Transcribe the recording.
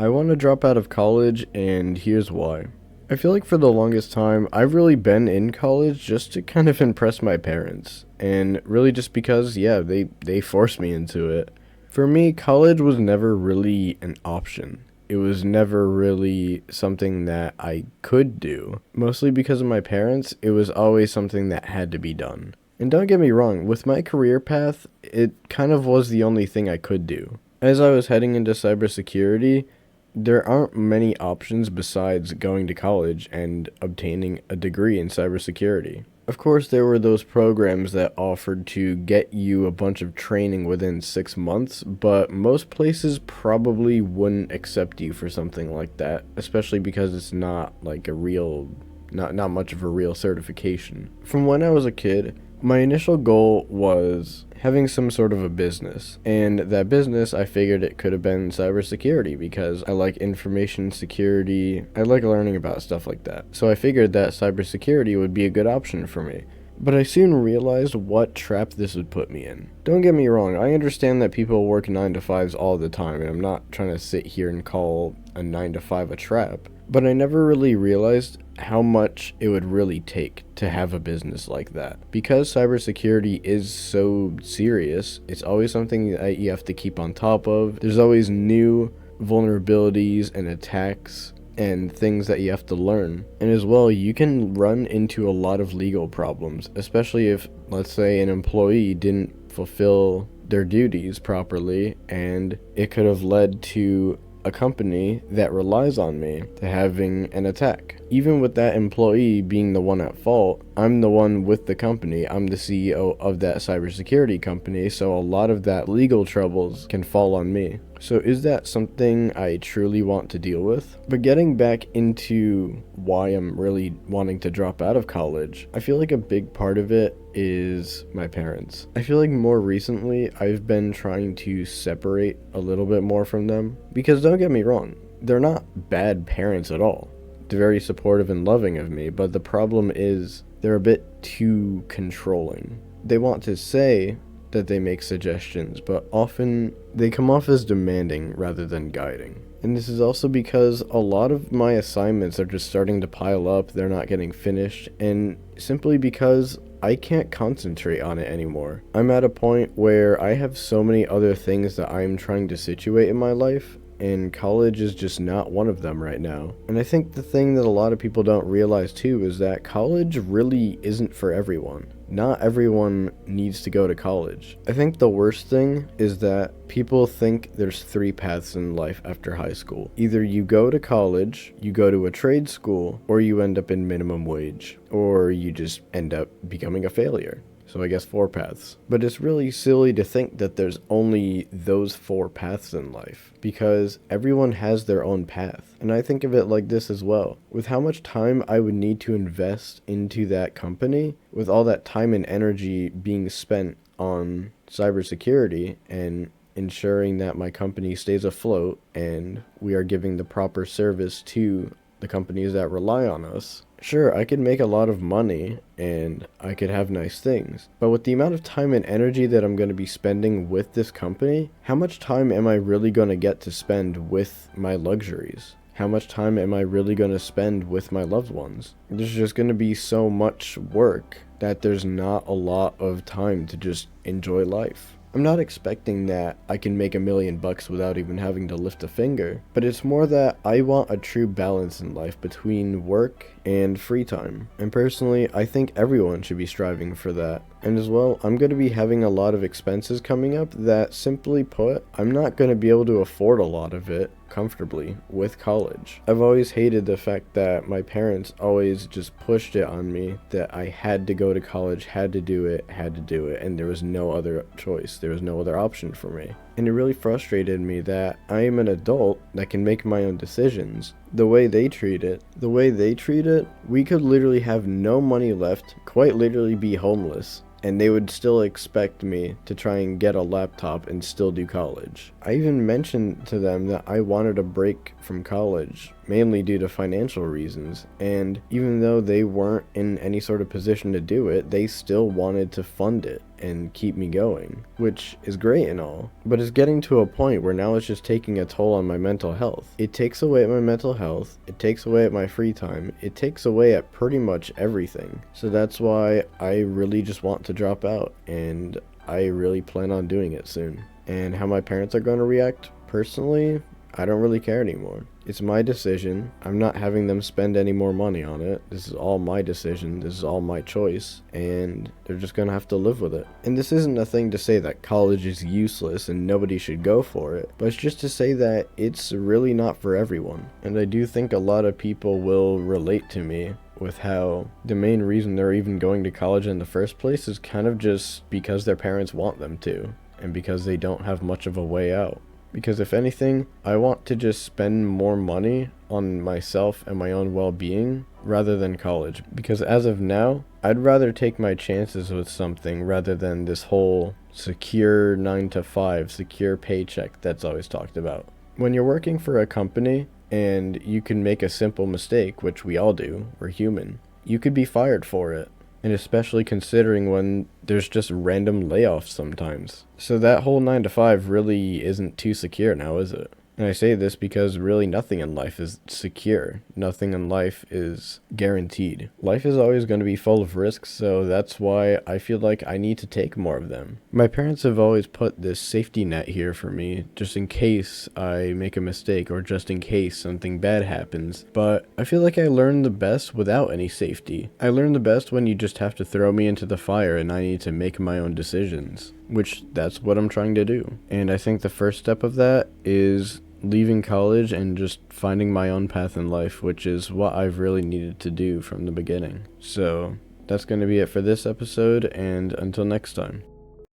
I want to drop out of college, and here's why. I feel like for the longest time, I've really been in college just to kind of impress my parents. And really just because, yeah, they forced me into it. For me, college was never really an option. It was never really something that I could do. Mostly because of my parents, it was always something that had to be done. And don't get me wrong, with my career path, it kind of was the only thing I could do. As I was heading into cybersecurity, there aren't many options besides going to college and obtaining a degree in cybersecurity. Of course, there were those programs that offered to get you a bunch of training within 6 months, but most places probably wouldn't accept you for something like that, especially because it's not like a real, not much of a real certification. From when I was a kid, my initial goal was having some sort of a business, and that business, I figured it could have been cybersecurity because I like information security. I like learning about stuff like that. So I figured that cybersecurity would be a good option for me. But I soon realized what trap this would put me in. Don't get me wrong, I understand that people work 9 to 5s all the time, and I'm not trying to sit here and call a 9 to 5 a trap. But I never really realized how much it would really take to have a business like that. Because cybersecurity is so serious, it's always something that you have to keep on top of. There's always new vulnerabilities and attacks and things that you have to learn. And as well, you can run into a lot of legal problems, especially if, let's say, an employee didn't fulfill their duties properly, and it could have led to a company that relies on me to having an attack. Even with that employee being the one at fault, I'm the one with the company. I'm the CEO of that cybersecurity company, so a lot of that legal troubles can fall on me. So is that something I truly want to deal with? But getting back into why I'm really wanting to drop out of college, I feel like a big part of it is my parents. I feel like more recently I've been trying to separate a little bit more from them, because don't get me wrong, they're not bad parents at all. They're very supportive and loving of me, but the problem is they're a bit too controlling. They want to say that they make suggestions, but often they come off as demanding rather than guiding. And this is also because a lot of my assignments are just starting to pile up, they're not getting finished, and simply because I can't concentrate on it anymore. I'm at a point where I have so many other things that I'm trying to situate in my life, and college is just not one of them right now. And I think the thing that a lot of people don't realize too is that college really isn't for everyone. Not everyone needs to go to college. I think the worst thing is that people think there's 3 paths in life after high school. Either you go to college, you go to a trade school, or you end up in minimum wage, or you just end up becoming a failure. So I guess 4 paths. But it's really silly to think that there's only those 4 paths in life, because everyone has their own path. And I think of it like this as well. With how much time I would need to invest into that company, with all that time and energy being spent on cybersecurity and ensuring that my company stays afloat and we are giving the proper service to the companies that rely on us. Sure, I could make a lot of money and I could have nice things, but with the amount of time and energy that I'm going to be spending with this company, how much time am I really going to get to spend with my luxuries? How much time am I really going to spend with my loved ones? There's just going to be so much work that there's not a lot of time to just enjoy life. I'm not expecting that I can make $1 million without even having to lift a finger, but it's more that I want a true balance in life between work and free time. And personally, I think everyone should be striving for that. And as well, I'm going to be having a lot of expenses coming up that, simply put, I'm not going to be able to afford a lot of it comfortably with college. I've always hated the fact that my parents always just pushed it on me that I had to go to college, had to do it, and there was no other choice. There was no other option for me. And it really frustrated me that I am an adult that can make my own decisions. The way they treat it, we could literally have no money left, quite literally be homeless, and they would still expect me to try and get a laptop and still do college. I even mentioned to them that I wanted a break from college, mainly due to financial reasons, and even though they weren't in any sort of position to do it, they still wanted to fund it. and keep me going, which is great and all, but it's getting to a point where now it's just taking a toll on my mental health. It takes away at my mental health, it takes away at my free time, it takes away at pretty much everything. So that's why I really just want to drop out, and I really plan on doing it soon. And how my parents are going to react, personally, I don't really care anymore. It's my decision. I'm not having them spend any more money on it. This is all my decision. This is all my choice. And they're just gonna have to live with it. And this isn't a thing to say that college is useless and nobody should go for it, but it's just to say that it's really not for everyone. And I do think a lot of people will relate to me with how the main reason they're even going to college in the first place is kind of just because their parents want them to, and because they don't have much of a way out. Because if anything, I want to just spend more money on myself and my own well-being rather than college. Because as of now, I'd rather take my chances with something rather than this whole secure 9 to 5, secure paycheck that's always talked about. When you're working for a company and you can make a simple mistake, which we all do, we're human, you could be fired for it. And especially considering when there's just random layoffs sometimes. So that whole 9 to 5 really isn't too secure now, is it? And I say this because really nothing in life is secure. Nothing in life is guaranteed. Life is always going to be full of risks, so that's why I feel like I need to take more of them. My parents have always put this safety net here for me, just in case I make a mistake or just in case something bad happens. But I feel like I learned the best without any safety. I learned the best when you just have to throw me into the fire and I need to make my own decisions, which that's what I'm trying to do. And I think the first step of that is leaving college and just finding my own path in life, which is what I've really needed to do from the beginning. So that's going to be it for this episode, and until next time.